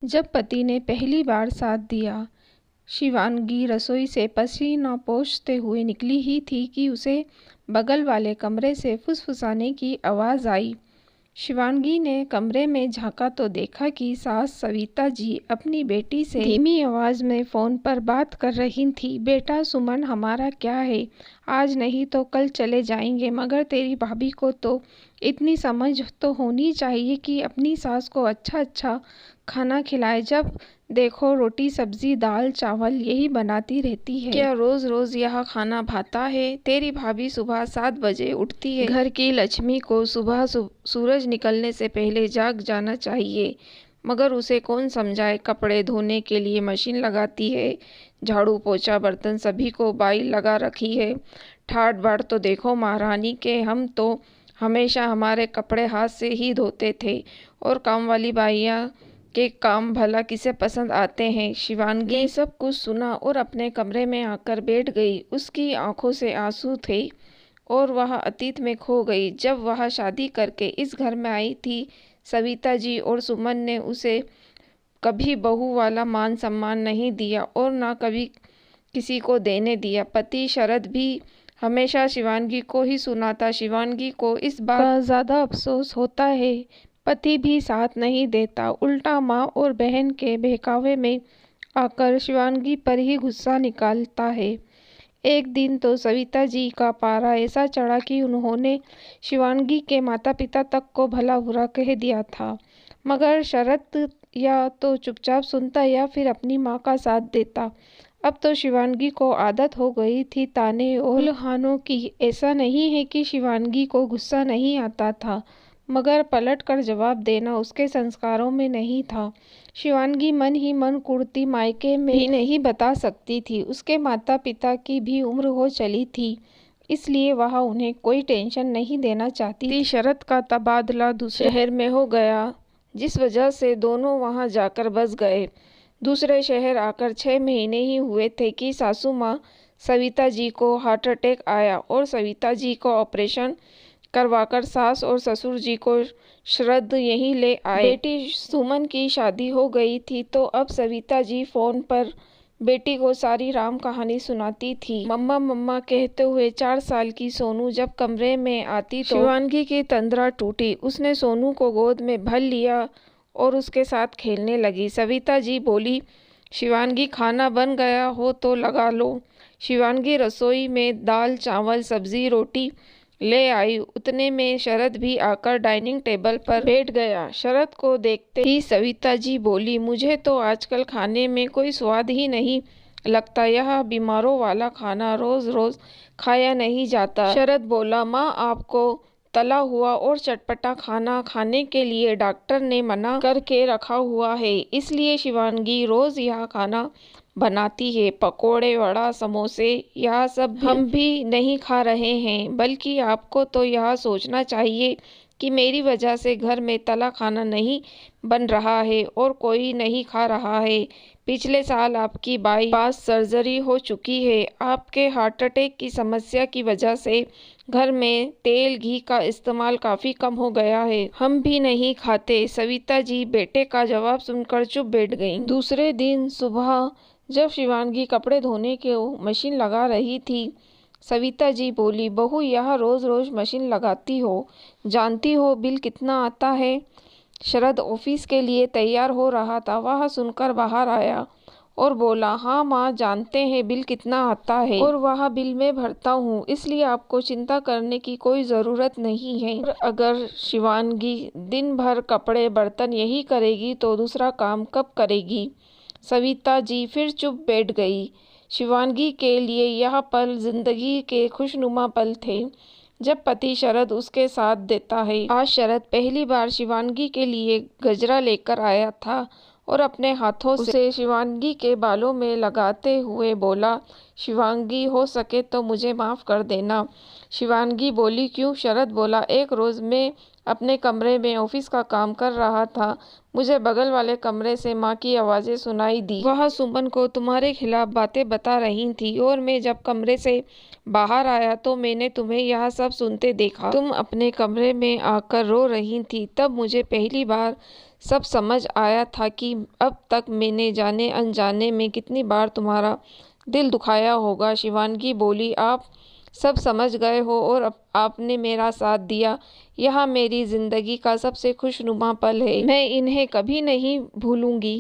जब पति ने पहली बार साथ दिया, शिवांगी रसोई से पसीना पोंछते हुए निकली ही थी कि उसे बगल वाले कमरे से फुसफुसाने की आवाज़ आई। शिवांगी ने कमरे में झांका तो देखा कि सास सविता जी अपनी बेटी से धीमी आवाज़ में फ़ोन पर बात कर रही थी। बेटा सुमन, हमारा क्या है, आज नहीं तो कल चले जाएंगे, मगर तेरी भाभी को तो इतनी समझ तो होनी चाहिए कि अपनी सास को अच्छा अच्छा खाना खिलाए। जब देखो रोटी सब्जी दाल चावल यही बनाती रहती है। क्या रोज रोज यह खाना भाता है? तेरी भाभी सुबह 7 बजे उठती है। घर की लक्ष्मी को सुबह सूरज निकलने से पहले जाग जाना चाहिए, मगर उसे कौन समझाए। कपड़े धोने के लिए मशीन लगाती है, झाड़ू पोछा बर्तन सभी को बाई लगा रखी है। ठाट बाट तो देखो महारानी के, हम तो हमेशा हमारे कपड़े हाथ से ही धोते थे, और काम वाली बाइयाँ के काम भला किसे पसंद आते हैं। शिवांगी सब कुछ सुना और अपने कमरे में आकर बैठ गई। उसकी आंखों से आंसू थे और वह अतीत में खो गई। जब वह शादी करके इस घर में आई थी, सविता जी और सुमन ने उसे कभी बहू वाला मान सम्मान नहीं दिया और ना कभी किसी को देने दिया। पति शरद भी हमेशा शिवांगी को ही सुनाता। शिवांगी को इस बात का ज़्यादा अफसोस होता है, पति भी साथ नहीं देता, उल्टा माँ और बहन के बहकावे में आकर शिवांगी पर ही गुस्सा निकालता है। एक दिन तो सविता जी का पारा ऐसा चढ़ा कि उन्होंने शिवांगी के माता पिता तक को भला बुरा कह दिया था, मगर शरद या तो चुपचाप सुनता या फिर अपनी माँ का साथ देता। अब तो शिवांगी को आदत हो गई थी ताने और उल्हानों की। ऐसा नहीं है कि शिवांगी को गुस्सा नहीं आता था, मगर पलट कर जवाब देना उसके संस्कारों में नहीं था। शिवांगी मन ही मन कुड़ती मायके में भी नहीं बता सकती थी। उसके माता पिता की भी उम्र हो चली थी, इसलिए वह उन्हें कोई टेंशन नहीं देना चाहती थी। शरद का तबादला दूसरे शहर में हो गया, जिस वजह से दोनों वहां जाकर बस गए। दूसरे शहर आकर 6 महीने ही हुए थे कि सासू माँ सविता जी को हार्ट अटैक आया और सविता जी को ऑपरेशन करवाकर सास और ससुर जी को श्रद्ध यहीं ले आए। बेटी सुमन की शादी हो गई थी, तो अब सविता जी फोन पर बेटी को सारी राम कहानी सुनाती थी। मम्मा मम्मा कहते हुए 4 साल की सोनू जब कमरे में आती तो शिवांगी की तंद्रा टूटी। उसने सोनू को गोद में भर लिया और उसके साथ खेलने लगी। सविता जी बोली, शिवांगी खाना बन गया हो तो लगा लो। शिवांगी रसोई में दाल चावल सब्जी रोटी ले आई। उतने में शरद भी आकर डाइनिंग टेबल पर बैठ गया। शरद को देखते ही सविता जी बोली, मुझे तो आजकल खाने में कोई स्वाद ही नहीं लगता। यह बीमारों वाला खाना रोज रोज खाया नहीं जाता। शरद बोला, माँ आपको तला हुआ और चटपटा खाना खाने के लिए डॉक्टर ने मना करके रखा हुआ है, इसलिए शिवांगी रोज यह खाना बनाती है। पकोड़े वड़ा समोसे यह सब हम भी नहीं खा रहे हैं, बल्कि आपको तो यह सोचना चाहिए कि मेरी वजह से घर में तला खाना नहीं बन रहा है और कोई नहीं खा रहा है। पिछले साल आपकी बाईपास सर्जरी हो चुकी है। आपके हार्ट अटैक की समस्या की वजह से घर में तेल घी का इस्तेमाल काफ़ी कम हो गया है। हम भी नहीं खाते। सविता जी बेटे का जवाब सुनकर चुप बैठ गईं। दूसरे दिन सुबह जब शिवांगी कपड़े धोने की मशीन लगा रही थी, सविता जी बोली, बहू यह रोज रोज मशीन लगाती हो, जानती हो बिल कितना आता है? शरद ऑफिस के लिए तैयार हो रहा था, वह सुनकर बाहर आया और बोला, हाँ माँ जानते हैं बिल कितना आता है और वह बिल मैं भरता हूँ, इसलिए आपको चिंता करने की कोई ज़रूरत नहीं है। और अगर शिवांगी दिन भर कपड़े बर्तन यही करेगी तो दूसरा काम कब करेगी? सविता जी फिर चुप बैठ गई। शिवांगी के लिए यह पल जिंदगी के खुशनुमा पल थे, जब पति शरद उसके साथ देता है। आज शरद पहली बार शिवांगी के लिए गजरा लेकर आया था और अपने हाथों से शिवांगी के बालों में लगाते हुए बोला, शिवांगी हो सके तो मुझे माफ़ कर देना। शिवांगी बोली, क्यों? शरद बोला, एक रोज़ मैं अपने कमरे में ऑफिस का काम कर रहा था, मुझे बगल वाले कमरे से माँ की आवाज़ें सुनाई दी। वह सुमन को तुम्हारे खिलाफ बातें बता रही थी और मैं जब कमरे से बाहर आया तो मैंने तुम्हें यह सब सुनते देखा। तुम अपने कमरे में आकर रो रही थी। तब मुझे पहली बार सब समझ आया था कि अब तक मैंने जाने अनजाने में कितनी बार तुम्हारा दिल दुखाया होगा। शिवांगी बोली, आप सब समझ गए हो और आपने मेरा साथ दिया। यह मेरी ज़िंदगी का सबसे खुशनुमा पल है। मैं इन्हें कभी नहीं भूलूंगी।